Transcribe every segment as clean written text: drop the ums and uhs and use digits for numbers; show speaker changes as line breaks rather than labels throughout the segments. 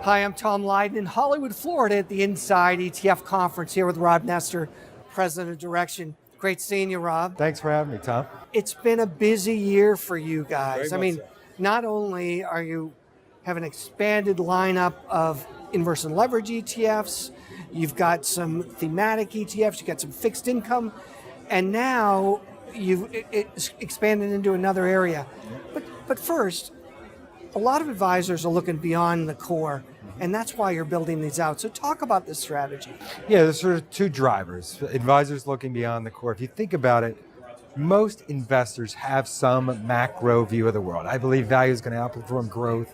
Hi, I'm Tom Lydon in Hollywood, Florida at the Inside ETF conference here with Rob Nestor, president of Direxion. Great seeing you, Rob.
Thanks for having me, Tom.
It's been a busy year for you guys.
Very much so.
Not only are you have an expanded lineup of inverse and leverage ETFs, you've got some thematic ETFs, you've got some fixed income, and now you've expanded into another area. But first, a lot of advisors are looking beyond the core, and that's why you're building these out. So talk about this strategy.
Yeah, there's sort of two drivers. Advisors looking beyond the core. If you think about it, most investors have some macro view of the world. I believe value is going to outperform growth,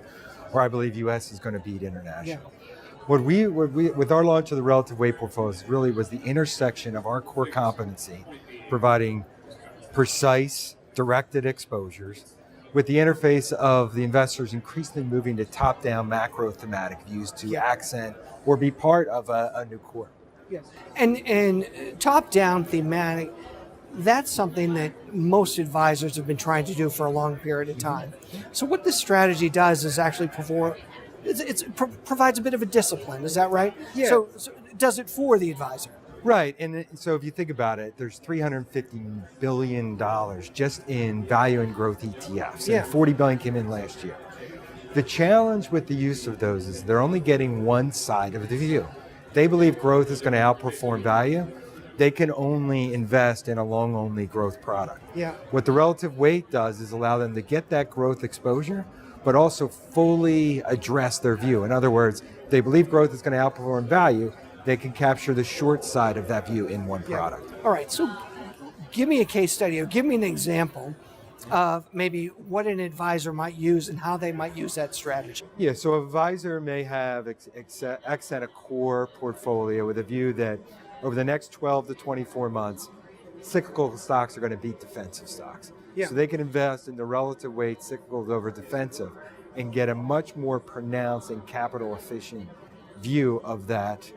or I believe US is going to beat international.
Yeah.
What we with our launch of the relative weight portfolios really was the intersection of our core competency, providing precise, directed exposures, with the interface of the investors increasingly moving to top-down macro thematic views to accent or be part of a new core.
Yes. And top-down thematic, that's something that most advisors have been trying to do for a long period of time. So what this strategy does is actually provides a bit of a discipline, is that right?
Yeah.
So it does it for the advisor.
Right, and so if you think about it, there's $350 billion just in value and growth ETFs, and $40 billion came in last year. The challenge with the use of those is they're only getting one side of the view. They believe growth is going to outperform value. They can only invest in a long-only growth product.
Yeah.
What the relative weight does is allow them to get that growth exposure, but also fully address their view. In other words, they believe growth is going to outperform value. They can capture the short side of that view in one product.
All right, so give me a case study or give me an example of maybe what an advisor might use and how they might use that strategy.
Yeah, so an advisor may have accent a core portfolio with a view that over the next 12 to 24 months, cyclical stocks are going to beat defensive stocks.
Yeah.
So they can invest in the relative weight cyclicals over defensive and get a much more pronounced and capital efficient view of that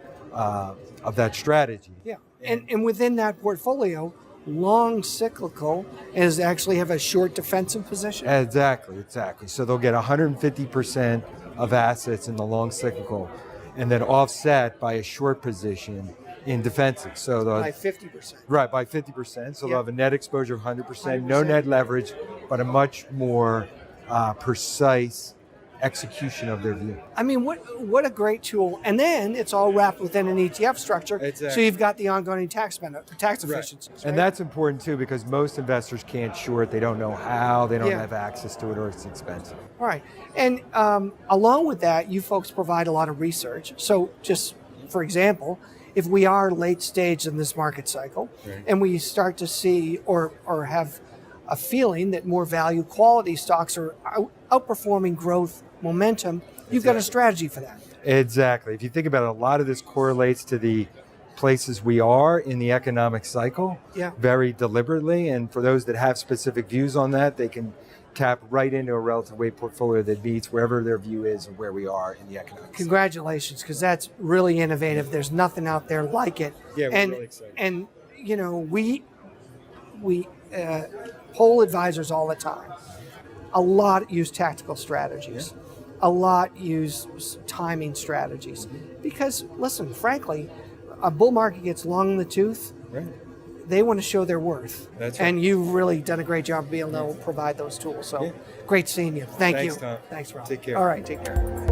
strategy.
Yeah, and within that portfolio, long cyclical is actually have a short defensive position.
Exactly. So they'll get 150% of assets in the long cyclical and then offset by a short position in defensive. So
by 50%.
Right, by 50%. So they'll have a net exposure of 100%, no net leverage, but a much more precise execution of their view.
I mean, what a great tool. And then it's all wrapped within an ETF structure.
Exactly.
So you've got the ongoing tax efficiencies. Right?
And that's important too, because most investors can't short, they don't know how, they don't have access to it, or it's expensive.
All right. And along with that, you folks provide a lot of research. So just for example, if we are late stage in this market cycle, and we start to see or have a feeling that more value quality stocks are outperforming growth momentum, you've got a strategy for that.
Exactly. If you think about it, a lot of this correlates to the places we are in the economic cycle very deliberately. And for those that have specific views on that, they can tap right into a relative weight portfolio that meets wherever their view is of where we are in the economic cycle.
Congratulations, because that's really innovative. There's nothing out there like it.
Yeah, we're really excited.
And you know, we poll advisors all the time. A lot use tactical strategies. A lot use timing strategies. Because, listen, frankly, a bull market gets long in the tooth. They want to show their worth.
That's right.
And you've really done a great job being able to provide those tools. So great seeing you. Thank you.
Thanks, Tom.
Thanks, Rob.
Take care.
All right, take care.